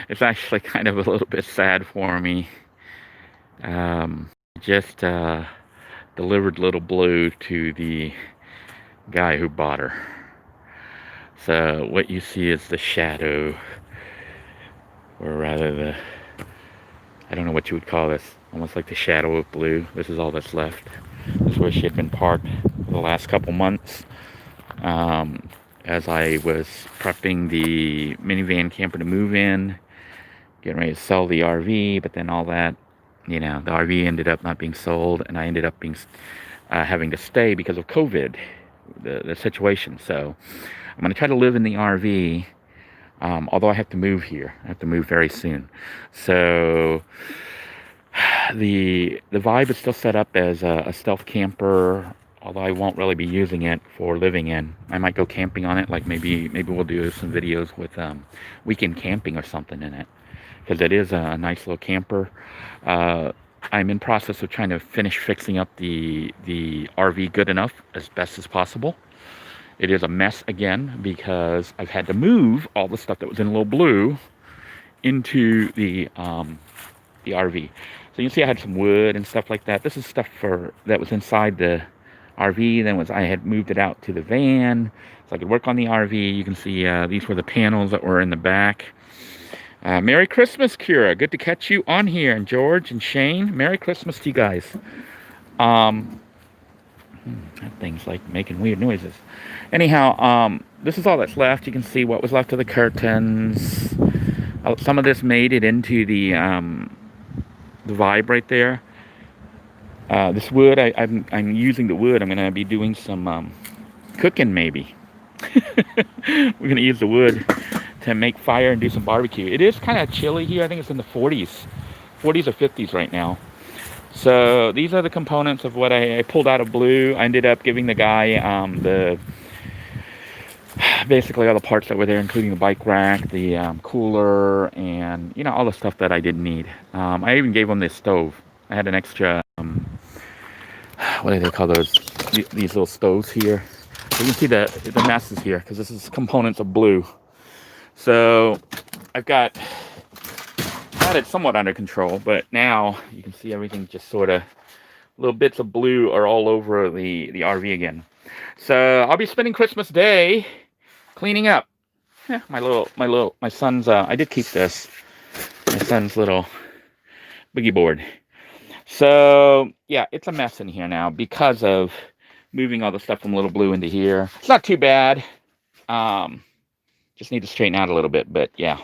It's actually kind of a little bit sad for me. Just delivered little Blue to the guy who bought her. So what you see is the shadow, or rather the, I don't know what you would call this, almost like the shadow of Blue. This is all that's left. This is where she had been parked for the last couple months. As I was prepping the minivan camper to move in, getting ready to sell the RV, but then all that, the RV ended up not being sold, and I ended up being having to stay because of COVID, the situation. So I'm going to try to live in the RV, although I have to move here. I have to move very soon. So the vibe is still set up as a stealth camper, although I won't really be using it for living in. I might go camping on it, like maybe we'll do some videos with weekend camping or something in it, because it is a nice little camper. I'm in process of trying to finish fixing up the RV good enough as best as possible. It is a mess again because I've had to move all the stuff that was in Little Blue into the RV. So you can see I had some wood and stuff like that. This is stuff that was inside the RV. Then I had moved it out to the van so I could work on the RV. You can see these were the panels that were in the back. Merry Christmas, Kira. Good to catch you on here. And George and Shane, Merry Christmas to you guys. That thing's like making weird noises. Anyhow, this is all that's left. You can see what was left of the curtains. Some of this made it into the vibe right there. This wood, I'm using the wood. I'm going to be doing some cooking maybe. We're going to use the wood to make fire and do some barbecue. It is kind of chilly here. I think it's in the 40s or 50s right now. So these are the components of what I pulled out of Blue. I ended up giving the guy basically all the parts that were there, including the bike rack, the cooler, and all the stuff that I didn't need. I even gave him this stove. I had an extra what do they call those? These little stoves here. So you can see the messes here because this is components of Blue. So I've got it somewhat under control, but now you can see everything just sort of, little bits of Blue are all over the RV again. So I'll be spending Christmas Day cleaning up. Yeah, my son's, I did keep this, my son's little boogie board. So yeah, it's a mess in here now because of moving all the stuff from Little Blue into here. It's not too bad. Just need to straighten out a little bit, but yeah.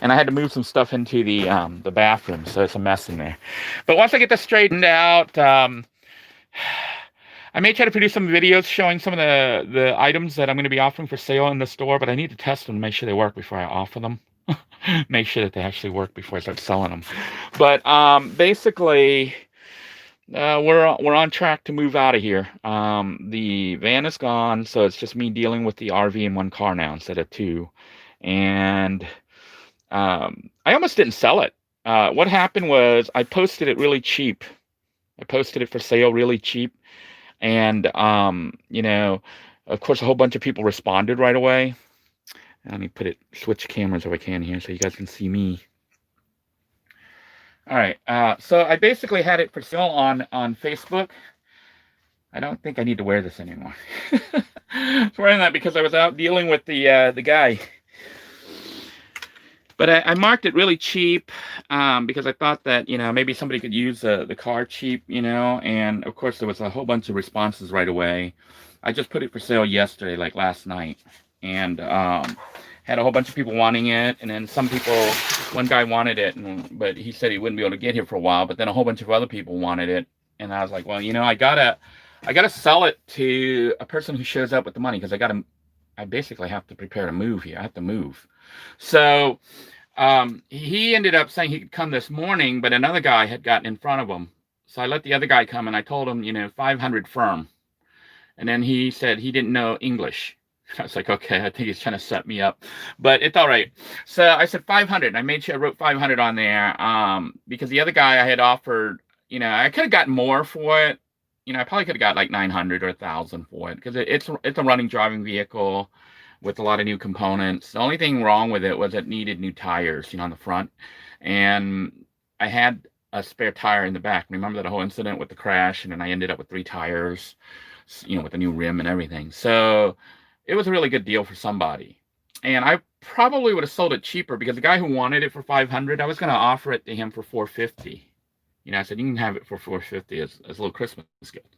And I had to move some stuff into the bathroom, so it's a mess in there. But once I get this straightened out, I may try to produce some videos showing some of the items that I'm going to be offering for sale in the store, but I need to test them and make sure they work before I offer them. Make sure that they actually work before I start selling them. But basically, we're on track to move out of here. The van is gone, so it's just me dealing with the RV in one car now instead of two. And I almost didn't sell it. What happened was I posted it really cheap. I posted it for sale really cheap. And, of course, a whole bunch of people responded right away. Let me switch cameras if I can here so you guys can see me. All right. So I basically had it for sale on Facebook. I don't think I need to wear this anymore. I was wearing that because I was out dealing with the guy. But I marked it really cheap because I thought that, maybe somebody could use the car cheap, and of course there was a whole bunch of responses right away. I just put it for sale yesterday, like last night, and had a whole bunch of people wanting it, and then one guy wanted it, but he said he wouldn't be able to get here for a while, but then a whole bunch of other people wanted it, and I was like, well, I gotta sell it to a person who shows up with the money, because I basically have to prepare to move here. I have to move. So he ended up saying he could come this morning, but another guy had gotten in front of him. So I let the other guy come, and I told him, 500 firm. And then he said he didn't know English. I was like, okay, I think he's trying to set me up, but it's all right. So I said 500. I made sure I wrote 500 on there because the other guy I had offered, I could have gotten more for it. I probably could have got like 900 or 1,000 for it because it's a running driving vehicle. with a lot of new components. The only thing wrong with it was it needed new tires, on the front. And I had a spare tire in the back. Remember that whole incident with the crash? And then I ended up with 3 tires, with a new rim and everything. So it was a really good deal for somebody. And I probably would have sold it cheaper because the guy who wanted it for $500, I was going to offer it to him for $450. I said, you can have it for $450 as a little Christmas gift.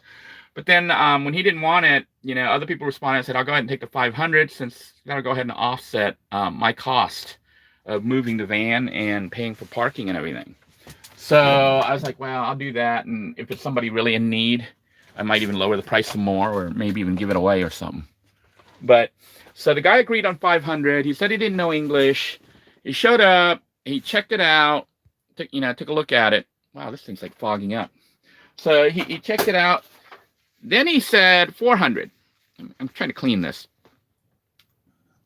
But then when he didn't want it, other people responded and said, I'll go ahead and take the $500 since that'll go ahead and offset my cost of moving the van and paying for parking and everything. So I was like, well, I'll do that. And if it's somebody really in need, I might even lower the price some more or maybe even give it away or something. But so the guy agreed on $500. He said he didn't know English. He showed up. He checked it out. Took a look at it. Wow, this thing's like fogging up. So he checked it out. Then he said $400. I'm trying to clean this.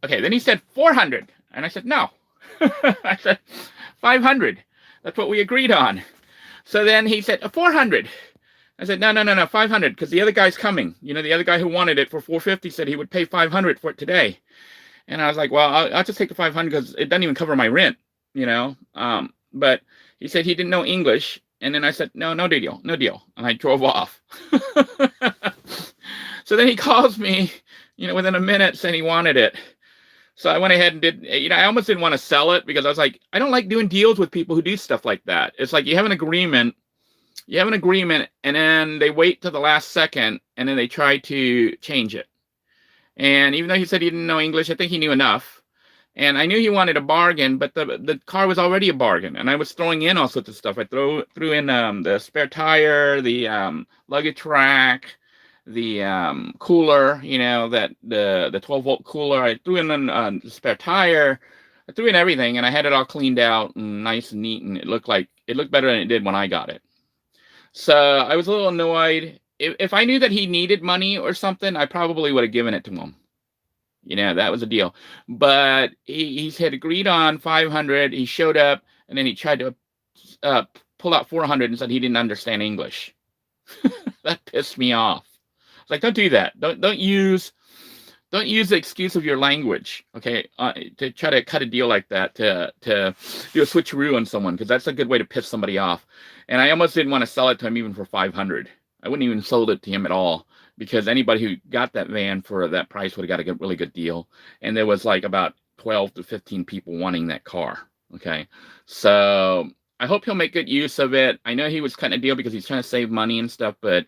Okay, then he said $400. And I said, no. I said, $500. That's what we agreed on. So then he said, $400. I said, no, $500, because the other guy's coming. The other guy who wanted it for $450 said he would pay $500 for it today. And I was like, well, I'll just take the $500 because it doesn't even cover my rent, But he said he didn't know English. And then I said, no deal. And I drove off. So then he calls me, within a minute saying he wanted it. So I went ahead and did, I almost didn't want to sell it because I was like, I don't like doing deals with people who do stuff like that. It's like you have an agreement, and then they wait till the last second, and then they try to change it. And even though he said he didn't know English, I think he knew enough. And I knew he wanted a bargain, but the car was already a bargain. And I was throwing in all sorts of stuff. I threw in the spare tire, the luggage rack, the cooler, that the 12-volt cooler. I threw in the spare tire. I threw in everything, and I had it all cleaned out and nice and neat, and it looked better than it did when I got it. So I was a little annoyed. If I knew that he needed money or something, I probably would have given it to him. That was a deal. But he had agreed on $500. He showed up, and then he tried to pull out $400 and said he didn't understand English. That pissed me off. It's like, don't do that. Don't use the excuse of your language, okay, to try to cut a deal like that, to do a switcheroo on someone, because that's a good way to piss somebody off. And I almost didn't want to sell it to him even for $500. I wouldn't even sold it to him at all, because anybody who got that van for that price would have got a really good deal. And there was like about 12 to 15 people wanting that car, okay? So I hope he'll make good use of it. I know he was cutting a deal because he's trying to save money and stuff, but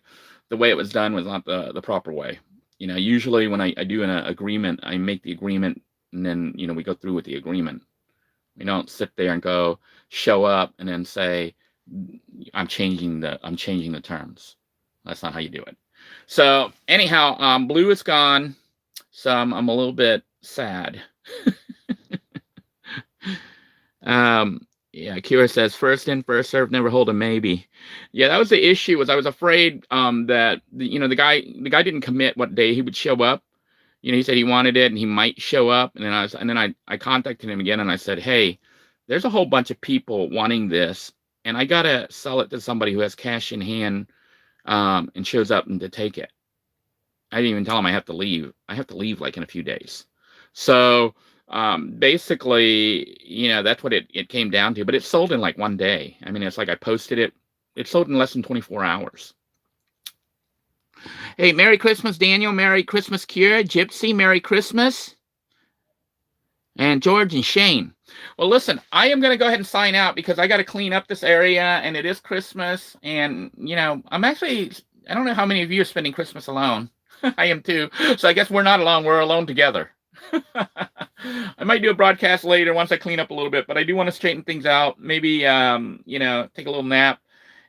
the way it was done was not the proper way. Usually when I do an agreement, I make the agreement, and then, we go through with the agreement. We don't sit there and go show up and then say, I'm changing the terms. That's not how you do it. So anyhow, blue is gone. So I'm a little bit sad. Yeah, Kira says, first in, first served, never hold a maybe. Yeah, that was the issue. Was I was afraid that the guy didn't commit what day he would show up. He said he wanted it and he might show up, and then I contacted him again and I said, hey, there's a whole bunch of people wanting this, and I gotta sell it to somebody who has cash in hand and shows up and to take it. I didn't even tell him I have to leave. I have to leave like in a few days. So basically, that's what it came down to. But it sold in like one day. I mean, it's like I posted it. It sold in less than 24 hours. Hey, Merry Christmas, Daniel. Merry Christmas, Kira. Gypsy, Merry Christmas. And George and Shane. Well, listen, I am going to go ahead and sign out because I got to clean up this area, and it is Christmas. And, I don't know how many of you are spending Christmas alone. I am too. So I guess we're not alone. We're alone together. I might do a broadcast later once I clean up a little bit, but I do want to straighten things out. Maybe, take a little nap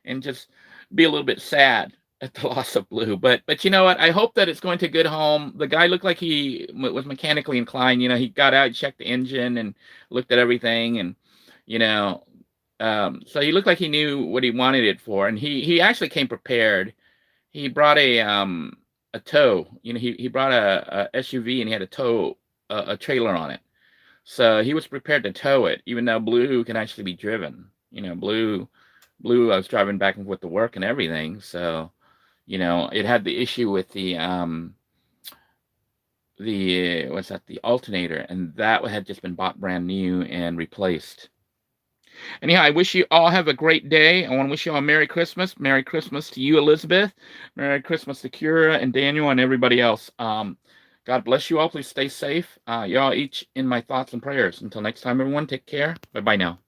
and just be a little bit sad at the loss of Blue. But you know what? I hope that it's going to a good home. The guy looked like he was mechanically inclined. He got out, checked the engine, and looked at everything, and so he looked like he knew what he wanted it for. And he actually came prepared. He brought a tow. He brought a SUV, and he had a tow a trailer on it. So he was prepared to tow it, even though Blue can actually be driven. Blue, I was driving back and forth to work and everything. So, it had the issue with the what's that, the alternator, and that had just been bought brand new and replaced. Anyhow, I wish you all have a great day. I want to wish you all a Merry Christmas. Merry Christmas to you, Elizabeth. Merry Christmas to Kira and Daniel and everybody else. God bless you all. Please stay safe. Y'all each in my thoughts and prayers. Until next time, everyone, take care. Bye-bye now.